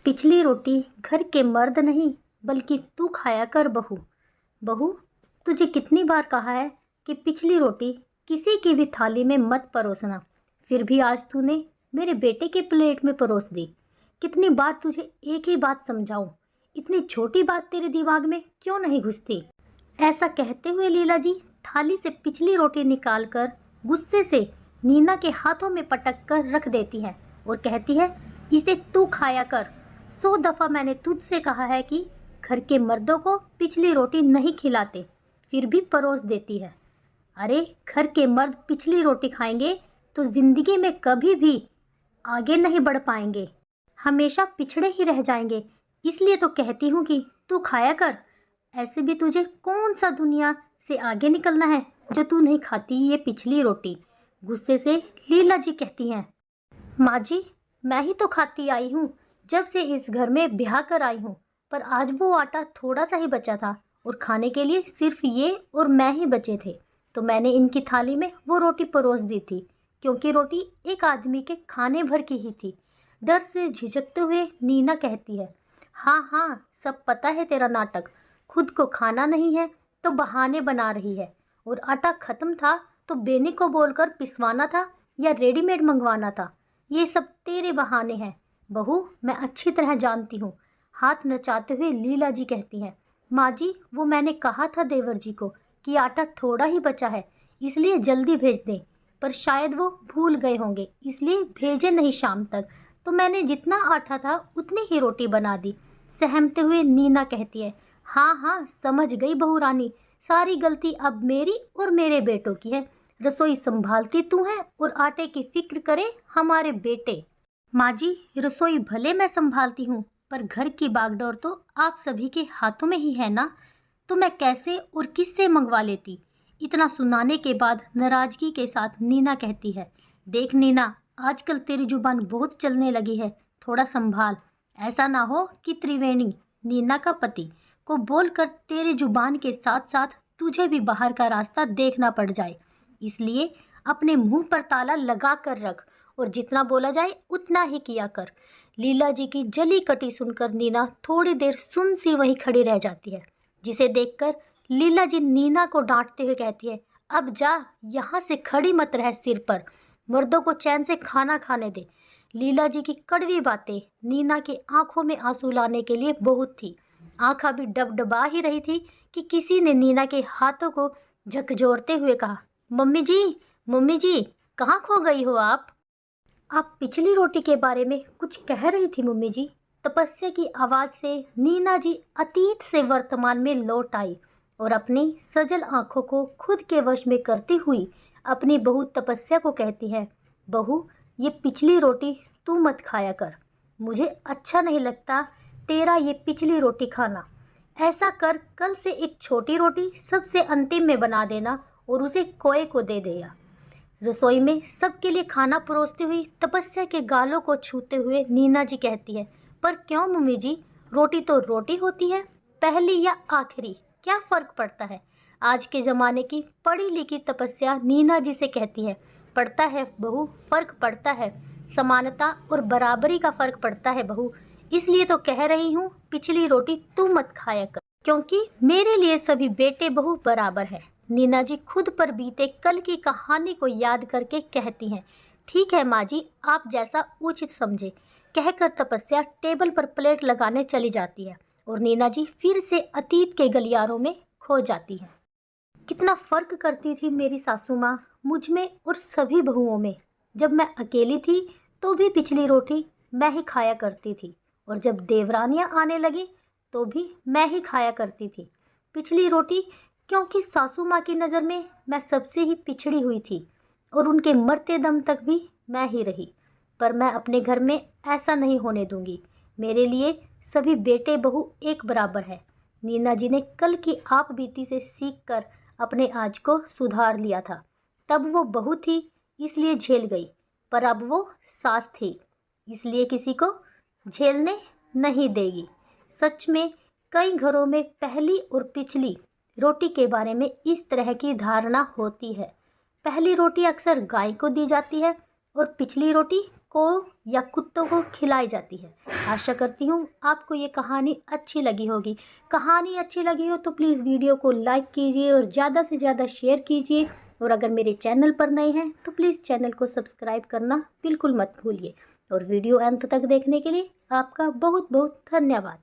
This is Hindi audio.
पिछली रोटी घर के मर्द नहीं बल्कि तू खाया कर बहू। बहू, तुझे कितनी बार कहा है कि पिछली रोटी किसी की भी थाली में मत परोसना, फिर भी आज तूने मेरे बेटे के प्लेट में परोस दी। कितनी बार तुझे एक ही बात समझाऊं, इतनी छोटी बात तेरे दिमाग में क्यों नहीं घुसती। ऐसा कहते हुए लीला जी थाली से पिछली रोटी निकालकर गुस्से से नीना के हाथों में पटक कर रख देती है और कहती है, इसे तू खाया कर। 100 दफ़ा मैंने तुझसे कहा है कि घर के मर्दों को पिछली रोटी नहीं खिलाते, फिर भी परोस देती है। अरे घर के मर्द पिछली रोटी खाएंगे तो ज़िंदगी में कभी भी आगे नहीं बढ़ पाएंगे, हमेशा पिछड़े ही रह जाएंगे। इसलिए तो कहती हूँ कि तू खाया कर। ऐसे भी तुझे कौन सा दुनिया से आगे निकलना है जो तू नहीं खाती ये पिछली रोटी। गुस्से से लीला जी कहती हैं, माँ जी मैं ही तो खाती आई हूँ जब से इस घर में ब्याह कर आई हूँ, पर आज वो आटा थोड़ा सा ही बचा था और खाने के लिए सिर्फ ये और मैं ही बचे थे, तो मैंने इनकी थाली में वो रोटी परोस दी थी, क्योंकि रोटी एक आदमी के खाने भर की ही थी। डर से झिझकते हुए नीना कहती है, हाँ हाँ सब पता है तेरा नाटक, खुद को खाना नहीं है तो बहाने बना रही है, और आटा ख़त्म था तो बेनी को बोलकर पिसवाना था या रेडीमेड मंगवाना था। ये सब तेरे बहाने हैं बहू, मैं अच्छी तरह जानती हूँ। हाथ नचाते हुए लीला जी कहती हैं, माँ जी वो मैंने कहा था देवर जी को कि आटा थोड़ा ही बचा है इसलिए जल्दी भेज दें, पर शायद वो भूल गए होंगे इसलिए भेजे नहीं शाम तक, तो मैंने जितना आटा था उतनी ही रोटी बना दी। सहमते हुए नीना कहती है, हाँ हाँ समझ गई बहू रानी, सारी गलती अब मेरी और मेरे बेटों की है। रसोई संभालती तू है और आटे की फिक्र करे हमारे बेटे। माँ जी रसोई भले मैं संभालती हूँ, पर घर की बागडोर तो आप सभी के हाथों में ही है ना, तो मैं कैसे और किससे मंगवा लेती। इतना सुनाने के बाद नाराजगी के साथ नीना कहती है, देख नीना आजकल तेरी जुबान बहुत चलने लगी है, थोड़ा संभाल। ऐसा ना हो कि त्रिवेणी नीना का पति को बोलकर तेरी जुबान के साथ साथ तुझे भी बाहर का रास्ता देखना पड़ जाए, इसलिए अपने मुंह पर ताला लगा कर रख और जितना बोला जाए उतना ही किया कर। लीला जी की जली कटी सुनकर नीना थोड़ी देर सुन सी वहीं खड़ी रह जाती है, जिसे देखकर लीला जी नीना को डांटते हुए कहती है, अब जा यहाँ से खड़ी मत रह सिर पर, मर्दों को चैन से खाना खाने दे। लीला जी की कड़वी बातें नीना की आंखों में आंसू लाने के लिए बहुत थी। आँख अभी डबडबा ही रही थी कि किसी ने नीना के हाथों को झकझोरते हुए कहा, मम्मी जी कहाँ खो गई हो आप? आप पिछली रोटी के बारे में कुछ कह रही थी मम्मी जी। तपस्या की आवाज़ से नीना जी अतीत से वर्तमान में लौट आई और अपनी सजल आंखों को खुद के वश में करती हुई अपनी बहू तपस्या को कहती है, बहू ये पिछली रोटी तू मत खाया कर, मुझे अच्छा नहीं लगता तेरा ये पिछली रोटी खाना। ऐसा कर कल से एक छोटी रोटी सबसे अंतिम में बना देना और उसे कोए को दे देगा। रसोई में सबके लिए खाना परोसती हुई तपस्या के गालों को छूते हुए नीना जी कहती है, पर क्यों मम्मी जी, रोटी तो रोटी होती है, पहली या आखिरी क्या फ़र्क पड़ता है। आज के ज़माने की पढ़ी लिखी तपस्या नीना जी से कहती है, पड़ता है बहू, फ़र्क पड़ता है, समानता और बराबरी का फ़र्क पड़ता है बहू, इसलिए तो कह रही हूँ पिछली रोटी तू मत खाया कर, क्योंकि मेरे लिए सभी बेटे बहू बराबर हैं। नीना जी खुद पर बीते कल की कहानी को याद करके कहती हैं, ठीक है माँ जी आप जैसा उचित समझे, कहकर तपस्या टेबल पर प्लेट लगाने चली जाती है और नीना जी फिर से अतीत के गलियारों में खो जाती है। कितना फ़र्क करती थी मेरी सासू माँ मुझ में और सभी बहुओं में। जब मैं अकेली थी तो भी पिछली रोटी मैं ही खाया करती थी, और जब देवरानियाँ आने लगी तो भी मैं ही खाया करती थी पिछली रोटी, क्योंकि सासू माँ की नज़र में मैं सबसे ही पिछड़ी हुई थी और उनके मरते दम तक भी मैं ही रही। पर मैं अपने घर में ऐसा नहीं होने दूंगी, मेरे लिए सभी बेटे बहू एक बराबर है। नीना जी ने कल की आप बीती से सीख कर अपने आज को सुधार लिया था। तब वो बहू थी इसलिए झेल गई, पर अब वो सास थी इसलिए किसी को झेलने नहीं देगी। सच में कई घरों में पहली और पिछली रोटी के बारे में इस तरह की धारणा होती है। पहली रोटी अक्सर गाय को दी जाती है और पिछली रोटी को या कुत्तों को खिलाई जाती है। आशा करती हूँ आपको ये कहानी अच्छी लगी होगी। कहानी अच्छी लगी हो तो प्लीज़ वीडियो को लाइक कीजिए और ज़्यादा से ज़्यादा शेयर कीजिए। और अगर मेरे चैनल पर नए हैं तो प्लीज़ चैनल को सब्सक्राइब करना बिल्कुल मत भूलिए। और वीडियो अंत तक देखने के लिए आपका बहुत बहुत धन्यवाद।